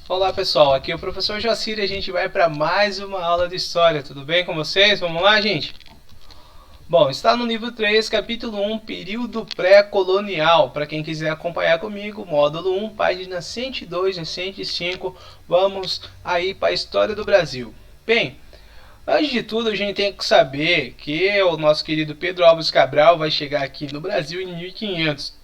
Olá pessoal, aqui é o professor Jacir e a gente vai para mais uma aula de história, tudo bem com vocês? Vamos lá, gente? Bom, está no livro 3, capítulo 1, período pré-colonial. Para quem quiser acompanhar comigo, módulo 1, página 102 e 105, vamos aí para a história do Brasil. Bem, antes de tudo, a gente tem que saber que o nosso querido Pedro Álvares Cabral vai chegar aqui no Brasil em 1500.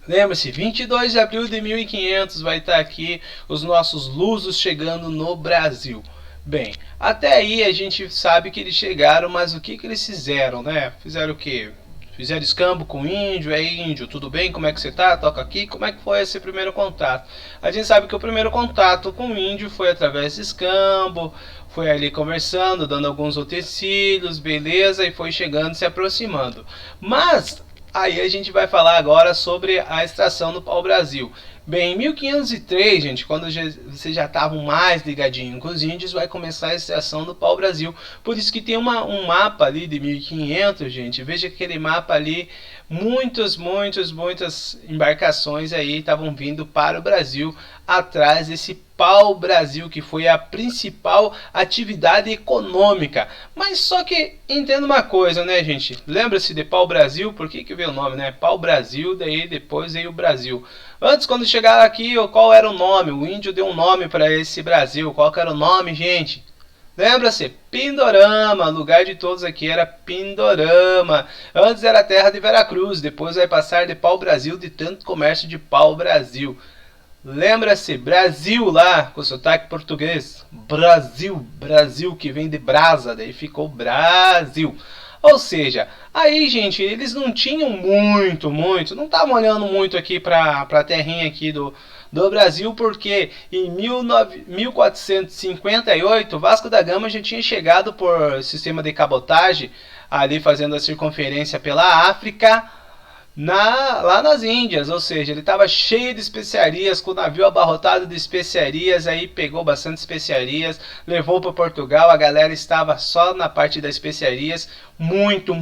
Lembre-se, 22 de abril de 1500 vai estar aqui os nossos lusos chegando no Brasil. Bem, até aí a gente sabe que eles chegaram, mas o que eles fizeram, né? Fizeram o quê? Fizeram escambo com o índio, índio, tudo bem? Como é que você tá? Toca aqui. Como é que foi esse primeiro contato? A gente sabe que o primeiro contato com o índio foi através de escambo, foi ali conversando, dando alguns utensílios, beleza, e foi chegando, se aproximando. Mas aí a gente vai falar agora sobre a extração do pau-brasil. Bem, em 1503, gente, quando vocês já estavam mais ligadinhos com os índios, vai começar a extração do pau-brasil. Por isso que tem um mapa ali de 1500, gente. Veja aquele mapa ali, muitas embarcações aí estavam vindo para o Brasil atrás desse pau-brasil, que foi a principal atividade econômica. Mas só que entenda uma coisa, né, gente? Lembra-se de pau-brasil? Por que veio o nome, né? Pau-brasil, daí depois veio o Brasil. Antes, quando chegaram aqui, qual era o nome? O índio deu um nome para esse Brasil. Qual que era o nome, gente? Lembra-se? Pindorama, lugar de todos aqui era Pindorama. Antes era a terra de Veracruz, depois vai passar de pau-brasil, de tanto comércio de pau-brasil. Lembra-se, Brasil lá, com sotaque português. Brasil, que vem de brasa, daí ficou Brasil. Ou seja, aí, gente, eles não tinham não estavam olhando muito aqui para a terrinha aqui do Brasil, porque em 1458, Vasco da Gama já tinha chegado por sistema de cabotagem, ali fazendo a circunferência pela África, lá nas Índias, ou seja, ele estava cheio de especiarias, com o navio abarrotado de especiarias, aí pegou bastante especiarias, levou para Portugal, a galera estava só na parte das especiarias, muito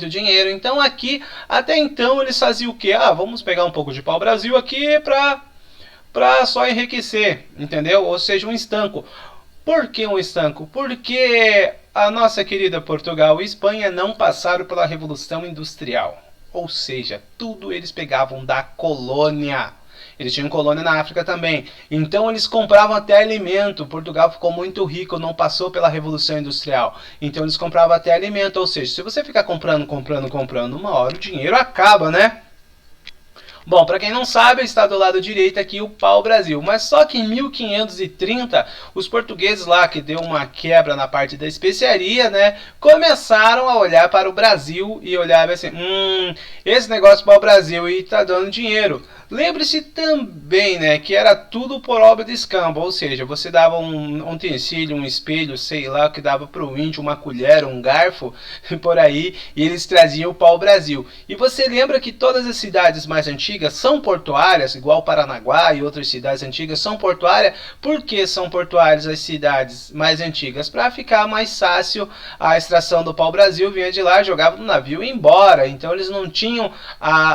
dinheiro. Então aqui, até então, eles faziam o que? Vamos pegar um pouco de pau-brasil aqui para só enriquecer, entendeu? Ou seja, um estanco. Por que um estanco? Porque a nossa querida Portugal e Espanha não passaram pela Revolução Industrial. Ou seja, tudo eles pegavam da colônia. Eles tinham colônia na África também. Então eles compravam até alimento. Portugal ficou muito rico, não passou pela Revolução Industrial. Então eles compravam até alimento. Ou seja, se você ficar comprando, uma hora o dinheiro acaba, né? Bom, para quem não sabe, está do lado direito aqui o pau-brasil. Mas só que em 1530, os portugueses lá, que deu uma quebra na parte da especiaria, né, começaram a olhar para o Brasil e olhavam assim, esse negócio pau-brasil e tá dando dinheiro. Lembre-se também, né, que era tudo por obra de escambo, ou seja, você dava um utensílio, um espelho, sei lá, que dava para o índio, uma colher, um garfo, por aí, e eles traziam o pau-brasil. E você lembra que todas as cidades mais antigas são portuárias, igual Paranaguá e outras cidades antigas são portuárias. Por que são portuárias as cidades mais antigas? Para ficar mais fácil a extração do pau-brasil, vinha de lá, jogava no navio e ia embora. Então eles não tinham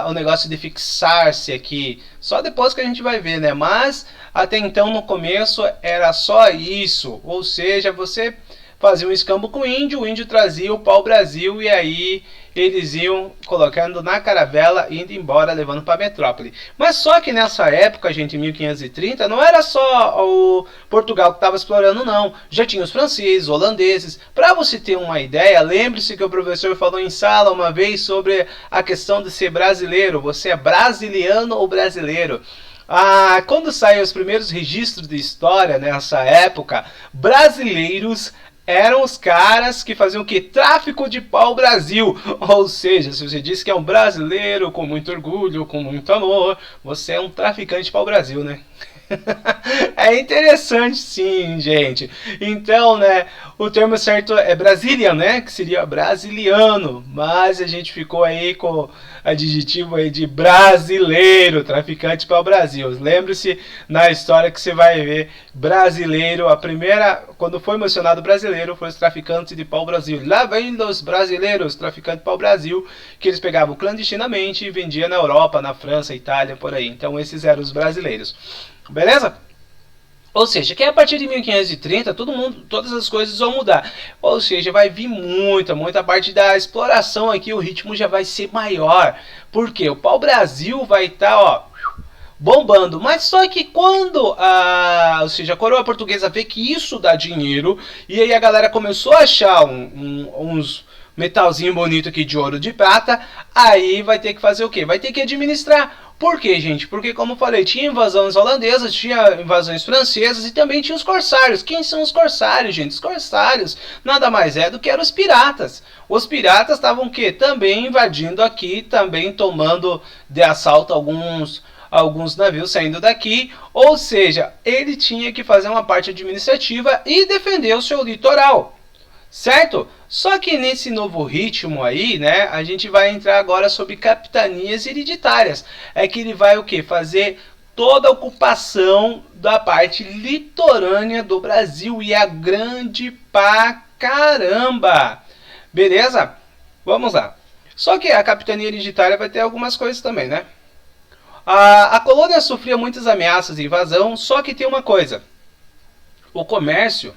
o negócio de fixar-se aqui. Só depois que a gente vai ver, né? Mas até então, no começo, era só isso. Ou seja, você fazia um escambo com o índio trazia o pau-brasil e aí eles iam colocando na caravela e indo embora, levando para a metrópole. Mas só que nessa época, gente, em 1530, não era só o Portugal que estava explorando, não. Já tinha os franceses, holandeses. Para você ter uma ideia, lembre-se que o professor falou em sala uma vez sobre a questão de ser brasileiro. Você é brasiliano ou brasileiro? Quando saem os primeiros registros de história nessa época, brasileiros eram os caras que faziam o que? Tráfico de pau-brasil. Ou seja, se você diz que é um brasileiro com muito orgulho, com muito amor, você é um traficante de pau-brasil, né? É interessante sim, gente. Então, né, o termo certo é Brazilian, né, que seria brasiliano, mas a gente ficou aí com o adjetivo aí de brasileiro, traficante para o Brasil. Lembre-se na história que você vai ver brasileiro, a primeira, quando foi mencionado brasileiro, foi os traficantes de pau-brasil. Lá vem os brasileiros, traficantes de pau-brasil, que eles pegavam clandestinamente e vendiam na Europa, na França, Itália, por aí. Então esses eram os brasileiros. Beleza? Ou seja, que a partir de 1530 todas as coisas vão mudar. Ou seja, vai vir muita parte da exploração aqui, o ritmo já vai ser maior. Por quê? O pau-brasil vai estar, ó, bombando. Mas só que quando ou seja, a coroa portuguesa vê que isso dá dinheiro, e aí a galera começou a achar uns metalzinho bonito aqui de ouro, de prata, aí vai ter que fazer o quê? Vai ter que administrar. Por quê, gente? Porque, como eu falei, tinha invasões holandesas, tinha invasões francesas e também tinha os corsários. Quem são os corsários, gente? Os corsários nada mais é do que eram os piratas. Os piratas estavam o quê? Também invadindo aqui, também tomando de assalto alguns navios saindo daqui, ou seja, ele tinha que fazer uma parte administrativa e defender o seu litoral, certo? Só que nesse novo ritmo aí, né, a gente vai entrar agora sobre capitanias hereditárias. É que ele vai o quê? Fazer toda a ocupação da parte litorânea do Brasil, e é grande pra caramba. Beleza? Vamos lá. Só que a capitania hereditária vai ter algumas coisas também, né? A colônia sofria muitas ameaças e invasão, só que tem uma coisa. O comércio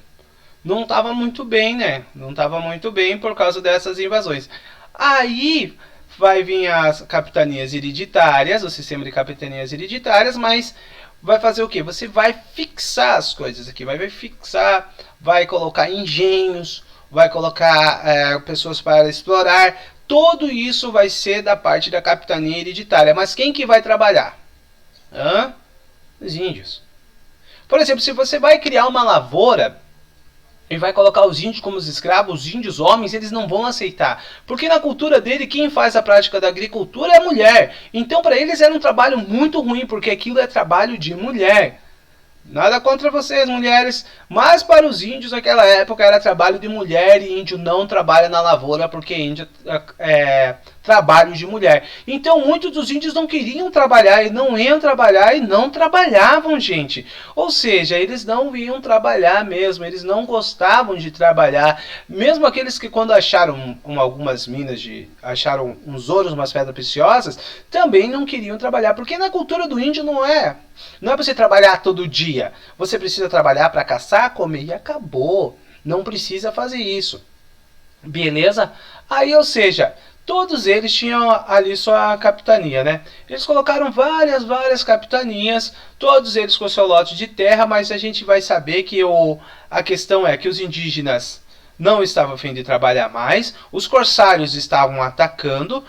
não estava muito bem, né? Não estava muito bem por causa dessas invasões. Aí vai vir as capitanias hereditárias, o sistema de capitanias hereditárias, mas vai fazer o quê? Você vai fixar as coisas aqui, vai fixar, vai colocar engenhos, vai colocar pessoas para explorar. Tudo isso vai ser da parte da capitania hereditária. Mas quem que vai trabalhar? Os índios. Por exemplo, se você vai criar uma lavoura e vai colocar os índios como os escravos, os índios homens, eles não vão aceitar. Porque na cultura dele, quem faz a prática da agricultura é a mulher. Então para eles era um trabalho muito ruim, porque aquilo é trabalho de mulher. Nada contra vocês, mulheres, mas para os índios naquela época era trabalho de mulher, e índio não trabalha na lavoura porque índio é trabalho de mulher. Então muitos dos índios não queriam trabalhar e não iam trabalhar e não trabalhavam, gente. Ou seja, eles não iam trabalhar mesmo, eles não gostavam de trabalhar. Mesmo aqueles que quando acharam algumas minas, acharam uns ouros, umas pedras preciosas, também não queriam trabalhar, porque na cultura do índio não é para você trabalhar todo dia. Você precisa trabalhar para caçar, comer e acabou. Não precisa fazer isso. Beleza? Aí, ou seja, todos eles tinham ali sua capitania, né? Eles colocaram várias capitanias, todos eles com seu lote de terra, mas a gente vai saber que a questão é que os indígenas não estavam a fim de trabalhar mais, os corsários estavam atacando,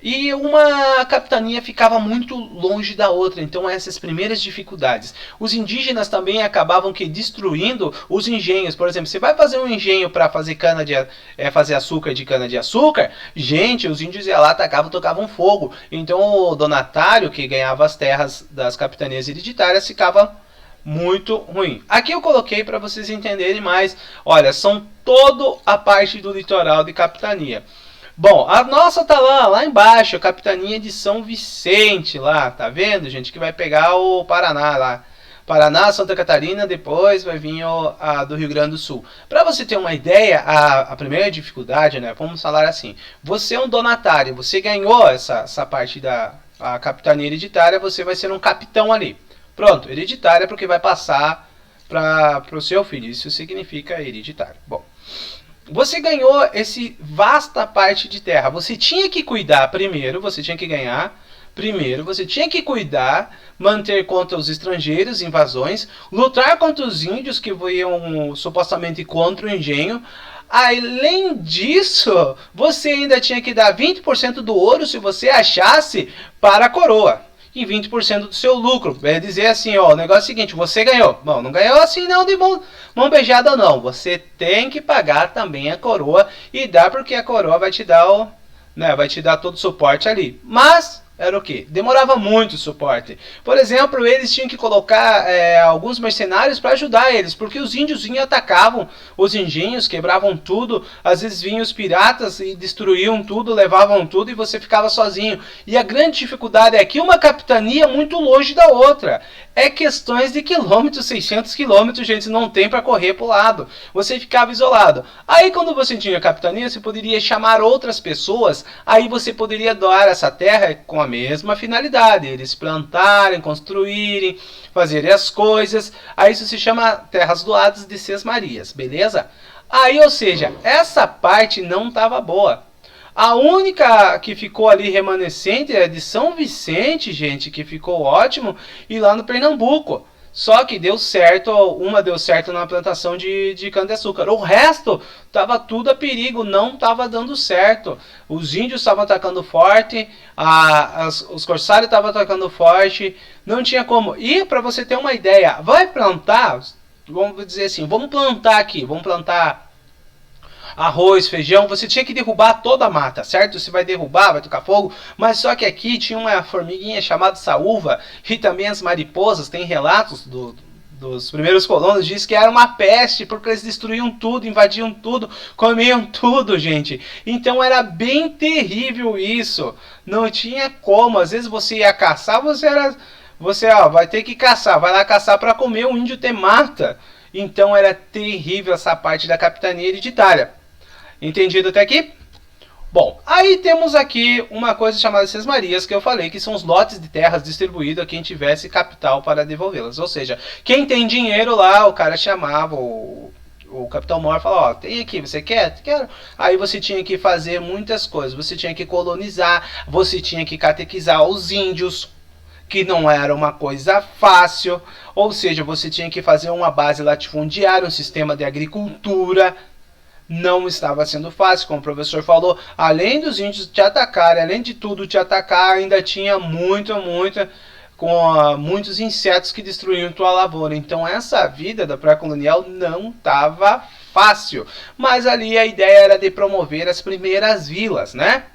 e uma capitania ficava muito longe da outra. Então essas primeiras dificuldades. Os indígenas também acabavam destruindo os engenhos. Por exemplo, você vai fazer um engenho para fazer fazer açúcar de cana de açúcar. Gente, os índios iam lá, atacavam, tocavam fogo. Então o donatário que ganhava as terras das capitanias hereditárias ficava muito ruim. Aqui eu coloquei para vocês entenderem mais. Olha, são toda a parte do litoral de capitania. Bom, a nossa tá lá embaixo, a capitania de São Vicente lá, tá vendo, gente? Que vai pegar o Paraná lá. Paraná, Santa Catarina, depois vai vir a do Rio Grande do Sul. Para você ter uma ideia, a primeira dificuldade, né? Vamos falar assim, você é um donatário, você ganhou essa parte da capitania hereditária, você vai ser um capitão ali. Pronto, hereditária porque vai passar para o seu filho, isso significa hereditário. Bom, você ganhou esse vasta parte de terra. Você tinha que cuidar primeiro, você tinha que ganhar primeiro, você tinha que cuidar, manter contra os estrangeiros, invasões, lutar contra os índios que iam supostamente contra o engenho. Além disso, você ainda tinha que dar 20% do ouro, se você achasse, para a coroa. E 20% do seu lucro. Vai dizer assim, ó, o negócio é o seguinte, você ganhou. Bom, não ganhou assim não de mão beijada não. Você tem que pagar também a coroa e dá, porque a coroa vai te dar vai te dar todo o suporte ali. Mas era o que? Demorava muito o suporte. Por exemplo, eles tinham que colocar alguns mercenários para ajudar eles, porque os índios vinham, atacavam os engenhos, quebravam tudo, às vezes vinham os piratas e destruíam tudo, levavam tudo e você ficava sozinho. E a grande dificuldade é que uma capitania é muito longe da outra. É questões de quilômetros, 600 quilômetros, gente, não tem para correr para o lado. Você ficava isolado. Aí quando você tinha capitania, você poderia chamar outras pessoas, aí você poderia doar essa terra com a mesma finalidade, eles plantarem, construírem, fazerem as coisas. Aí isso se chama terras doadas de Sesmarias, beleza? Aí, ou seja, essa parte não estava boa. A única que ficou ali remanescente é de São Vicente, gente, que ficou ótimo, e lá no Pernambuco. Só que deu certo, uma deu certo na plantação de cana-de-açúcar. O resto estava tudo a perigo, não estava dando certo. Os índios estavam atacando forte, os corsários estavam atacando forte, não tinha como. E para você ter uma ideia, vai plantar, vamos dizer assim, vamos plantar aqui, vamos plantar arroz, feijão, você tinha que derrubar toda a mata, certo? Você vai derrubar, vai tocar fogo, mas só que aqui tinha uma formiguinha chamada saúva e também as mariposas, tem relatos dos primeiros colonos, diz que era uma peste, porque eles destruíam tudo, invadiam tudo, comiam tudo, gente. Então era bem terrível isso, não tinha como, às vezes você ia caçar, você vai ter que caçar, vai lá caçar para comer, o índio te mata. Então era terrível essa parte da capitania hereditária. Entendido até aqui? Bom, aí temos aqui uma coisa chamada Sesmarias, que eu falei, que são os lotes de terras distribuídos a quem tivesse capital para devolvê-las. Ou seja, quem tem dinheiro lá, o cara chamava o capitão mor, falava, ó, tem aqui, você quer? Quero. Aí você tinha que fazer muitas coisas, você tinha que colonizar, você tinha que catequizar os índios, que não era uma coisa fácil, ou seja, você tinha que fazer uma base latifundiária, um sistema de agricultura. Não estava sendo fácil, como o professor falou, além dos índios te atacarem, além de tudo te atacar, ainda tinha muitos insetos que destruíam tua lavoura. Então essa vida da pré-colonial não estava fácil, mas ali a ideia era de promover as primeiras vilas, né?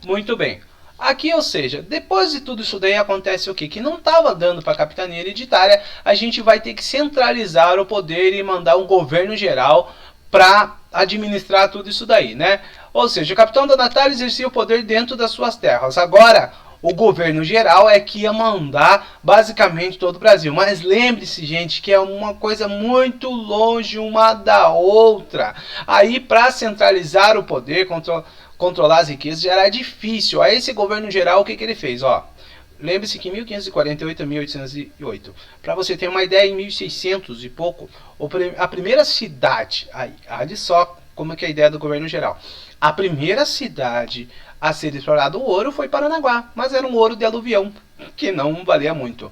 Muito bem. Aqui, ou seja, depois de tudo isso daí acontece o quê? Que não estava dando para a capitania hereditária, a gente vai ter que centralizar o poder e mandar um governo geral para administrar tudo isso daí, né? Ou seja, o capitão donatário exercia o poder dentro das suas terras. Agora, o governo geral é que ia mandar basicamente todo o Brasil. Mas lembre-se, gente, que é uma coisa muito longe uma da outra. Aí, para centralizar o poder, controlar as riquezas já era difícil. Aí esse governo geral, o que ele fez? Ó, lembre-se que em 1548 a 1808, para você ter uma ideia, em 1600 e pouco, a primeira cidade, olha só como é que é a ideia do governo geral. A primeira cidade a ser explorado o ouro foi Paranaguá, mas era um ouro de aluvião, que não valia muito.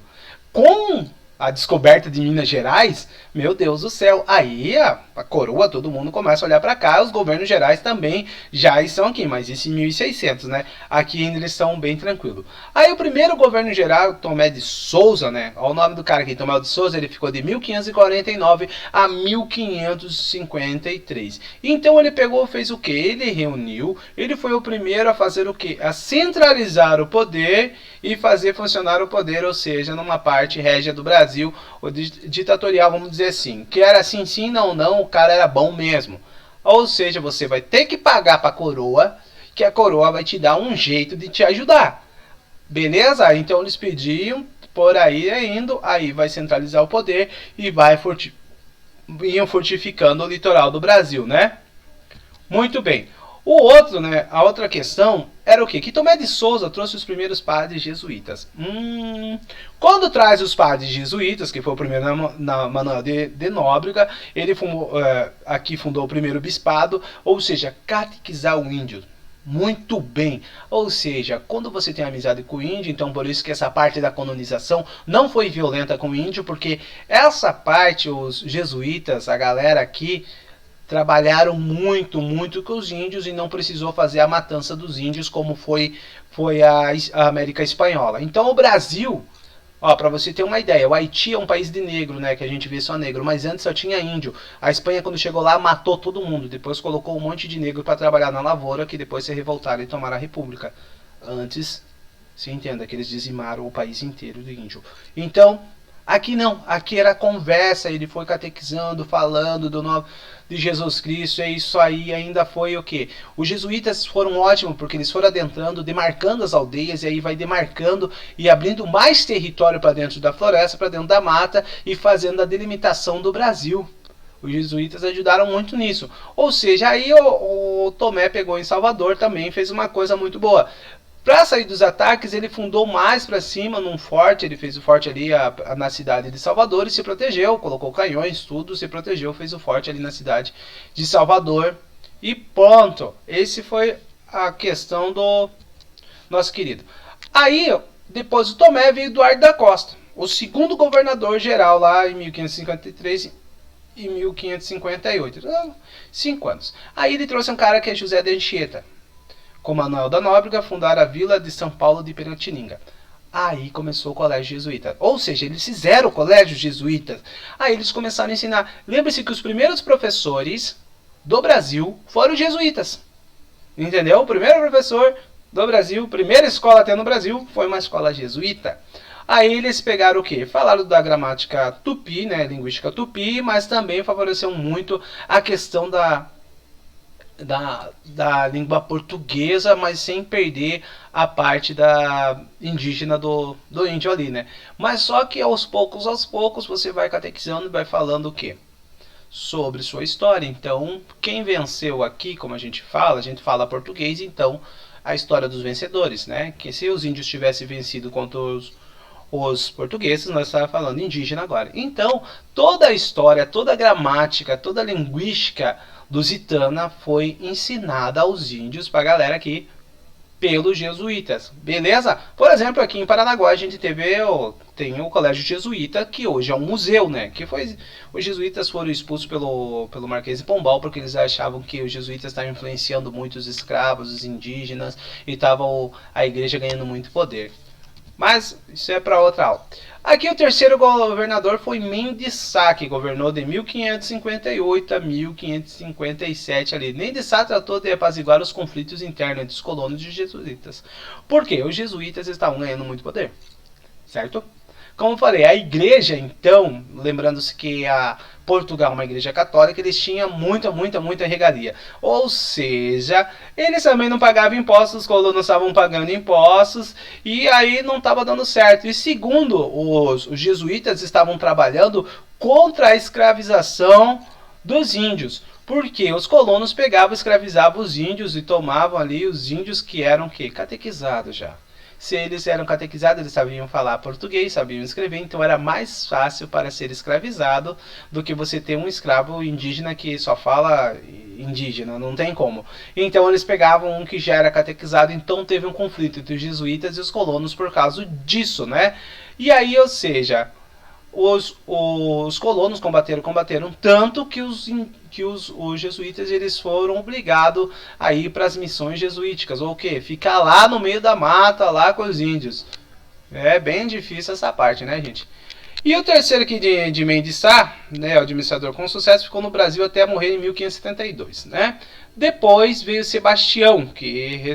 Com a descoberta de Minas Gerais, meu Deus do céu, aí a coroa, todo mundo começa a olhar para cá, os governos gerais também já estão aqui, mas isso em 1600, né? Aqui ainda eles estão bem tranquilos. Aí o primeiro governo geral, Tomé de Souza, né? Olha o nome do cara aqui, Tomé de Souza, ele ficou de 1549 a 1553. Então ele pegou, fez o que? Ele reuniu, ele foi o primeiro a fazer o que? A centralizar o poder e fazer funcionar o poder, ou seja, numa parte régia do Brasil, o ditatorial, vamos dizer assim, que era assim, sim, não, não, o cara era bom mesmo. Ou seja, você vai ter que pagar para a coroa, que a coroa vai te dar um jeito de te ajudar. Beleza? Então eles pediam, por aí indo, aí vai centralizar o poder e iam fortificando o litoral do Brasil, né? Muito bem. O outro, né, a outra questão era o quê? Que Tomé de Souza trouxe os primeiros padres jesuítas. Quando traz os padres jesuítas, que foi o primeiro na Manuel de Nóbrega, ele aqui fundou o primeiro bispado, ou seja, catequizar o índio. Muito bem, ou seja, quando você tem amizade com o índio, então por isso que essa parte da colonização não foi violenta com o índio, porque essa parte, os jesuítas, a galera aqui, trabalharam muito com os índios e não precisou fazer a matança dos índios como foi a América Espanhola. Então o Brasil, ó, para você ter uma ideia, o Haiti é um país de negro, né, que a gente vê só negro, mas antes só tinha índio. A Espanha, quando chegou lá, matou todo mundo, depois colocou um monte de negro para trabalhar na lavoura, que depois se revoltaram e tomaram a república. Antes, se entenda que eles dizimaram o país inteiro de índio. Então, aqui não, aqui era conversa, ele foi catequizando, falando de Jesus Cristo, é isso aí, ainda foi o que? Os jesuítas foram ótimos, porque eles foram adentrando, demarcando as aldeias, e aí vai demarcando e abrindo mais território para dentro da floresta, para dentro da mata, e fazendo a delimitação do Brasil. Os jesuítas ajudaram muito nisso. Ou seja, aí o Tomé pegou em Salvador também, fez uma coisa muito boa. Para sair dos ataques, ele fundou mais para cima num forte, ele fez o forte ali na cidade de Salvador e se protegeu, colocou canhões, tudo, se protegeu, fez o forte ali na cidade de Salvador e pronto. Esse foi a questão do nosso querido. Aí, depois do Tomé, veio Eduardo da Costa, o segundo governador geral lá em 1553 e 1558. 5 anos. Aí ele trouxe um cara que é José de Anchieta, com Manuel da Nóbrega, fundaram a vila de São Paulo de Piratininga. Aí começou o colégio jesuíta. Ou seja, eles fizeram o colégio jesuíta. Aí eles começaram a ensinar. Lembre-se que os primeiros professores do Brasil foram jesuítas. Entendeu? O primeiro professor do Brasil, primeira escola até no Brasil, foi uma escola jesuíta. Aí eles pegaram o quê? Falaram da gramática tupi, né, linguística tupi, mas também favoreceu muito a questão da língua portuguesa, mas sem perder a parte da indígena do índio ali, né? Mas só que aos poucos, você vai catequizando e vai falando o quê? Sobre sua história. Então, quem venceu aqui, como a gente fala português, então a história dos vencedores, né? Que se os índios tivessem vencido contra os portugueses, nós estávamos falando indígena agora. Então, toda a história, toda a gramática, toda a linguística lusitana foi ensinada aos índios, para a galera aqui, pelos jesuítas, beleza? Por exemplo, aqui em Paranaguá a gente tem o colégio jesuíta, que hoje é um museu, né? Que foi, os jesuítas foram expulsos pelo Marquês de Pombal, porque eles achavam que os jesuítas estavam influenciando muito os escravos, os indígenas, e estava a igreja ganhando muito poder. Mas isso é para outra aula. Aqui o terceiro governador foi Mendes Sá, que governou de 1558 a 1557 ali. Mendes Sá tratou de apaziguar os conflitos internos entre os colonos e os jesuítas. Por quê? Os jesuítas estavam ganhando muito poder, certo? Como eu falei, a igreja, então, lembrando-se que a Portugal é uma igreja católica, eles tinham muita regalia. Ou seja, eles também não pagavam impostos, os colonos estavam pagando impostos, e aí não estava dando certo. E segundo, os jesuítas estavam trabalhando contra a escravização dos índios. Porque os colonos pegavam, escravizavam os índios e tomavam ali os índios que eram que catequizados já. Se eles eram catequizados, eles sabiam falar português, sabiam escrever, então era mais fácil para ser escravizado do que você ter um escravo indígena que só fala indígena, não tem como. Então eles pegavam um que já era catequizado, então teve um conflito entre os jesuítas e os colonos por causa disso, né? E aí, ou seja, os colonos combateram tanto que os jesuítas eles foram obrigados a ir para as missões jesuíticas, ou o que? Ficar lá no meio da mata, lá com os índios. É bem difícil essa parte, né, gente? E o terceiro aqui de Mendes Sá, né, o administrador com sucesso, ficou no Brasil até morrer em 1572, né? Depois veio Sebastião, que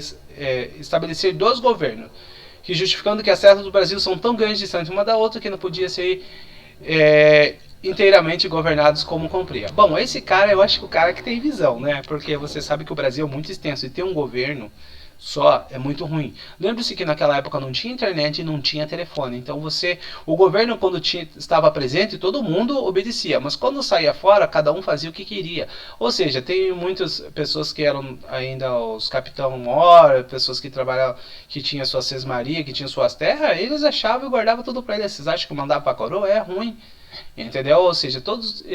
estabelecer 2 governos, que justificando que as terras do Brasil são tão grandes distantes uma da outra que não podia ser inteiramente governados como cumpria. Bom, esse cara, eu acho que o cara que tem visão, né? Porque você sabe que o Brasil é muito extenso e ter um governo só é muito ruim. Lembre-se que naquela época não tinha internet e não tinha telefone. Então o governo quando estava presente, todo mundo obedecia. Mas quando saía fora, cada um fazia o que queria. Ou seja, tem muitas pessoas que eram ainda os capitão-mor, pessoas que trabalhavam, que tinham suas sesmarias, que tinham suas terras, eles achavam e guardavam tudo para eles. Vocês acham que mandar para a coroa é ruim? Entendeu? Ou seja,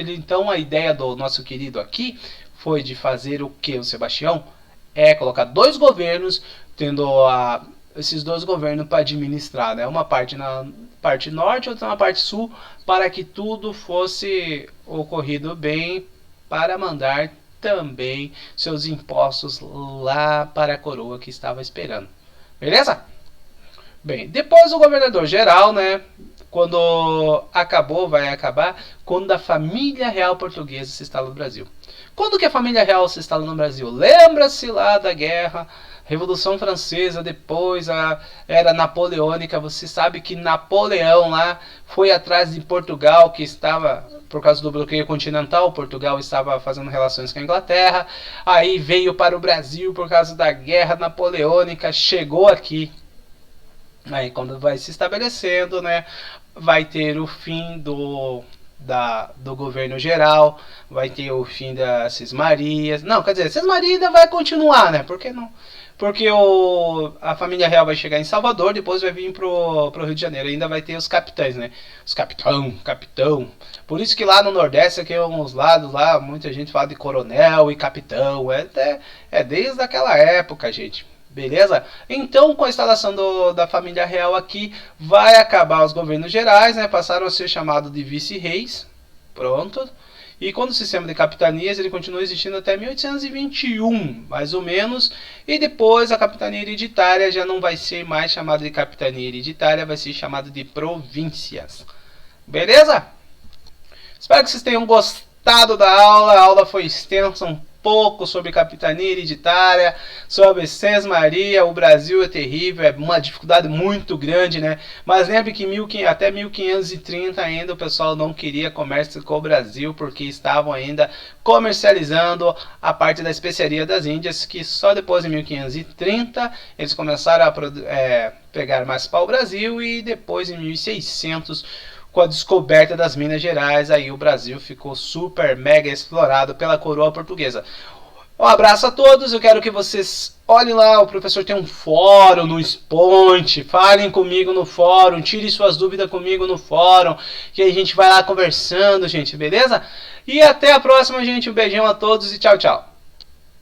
então a ideia do nosso querido aqui foi de fazer o que, o Sebastião? Colocar 2 governos, tendo esses 2 governos para administrar, né? Uma parte na parte norte, outra na parte sul, para que tudo fosse ocorrido bem, para mandar também seus impostos lá para a coroa que estava esperando. Beleza? Bem, depois o governador geral, né? Vai acabar quando a família real portuguesa se instala no Brasil. Quando que a família real se instala no Brasil? Lembra-se lá da guerra, Revolução Francesa, depois a era napoleônica. Você sabe que Napoleão lá foi atrás de Portugal, que estava, por causa do bloqueio continental, Portugal estava fazendo relações com a Inglaterra. Aí veio para o Brasil por causa da guerra napoleônica, chegou aqui. Aí quando vai se estabelecendo, né, vai ter o fim do governo geral, vai ter o fim das Cismarias. Não, quer dizer, Cismaria ainda vai continuar, né? Porque não porque a família real vai chegar em Salvador, depois vai vir pro Rio de Janeiro. Ainda vai ter os capitães, né? Os capitão. Por isso que lá no Nordeste, aqui uns lados lá, muita gente fala de coronel e capitão. É desde aquela época, gente. Beleza? Então, com a instalação da família real aqui, vai acabar os governos gerais, né? Passaram a ser chamados de vice-reis. Pronto. E quando o sistema de capitanias ele continua existindo até 1821, mais ou menos, e depois a capitania hereditária já não vai ser mais chamada de capitania hereditária, vai ser chamada de províncias. Beleza? Espero que vocês tenham gostado da aula. A aula foi extensa, um pouco sobre capitania hereditária, sobre Sesmaria. O Brasil é terrível, é uma dificuldade muito grande, né? Mas lembre que até 1530 ainda o pessoal não queria comércio com o Brasil, porque estavam ainda comercializando a parte da especiaria das Índias, que só depois de 1530 eles começaram a pegar mais para o Brasil, e depois em 1600, com a descoberta das Minas Gerais, aí o Brasil ficou super mega explorado pela coroa portuguesa. Um abraço a todos, eu quero que vocês olhem lá, o professor tem um fórum no Sponte, falem comigo no fórum, tirem suas dúvidas comigo no fórum, que a gente vai lá conversando, gente, beleza? E até a próxima, gente, um beijão a todos e tchau, tchau.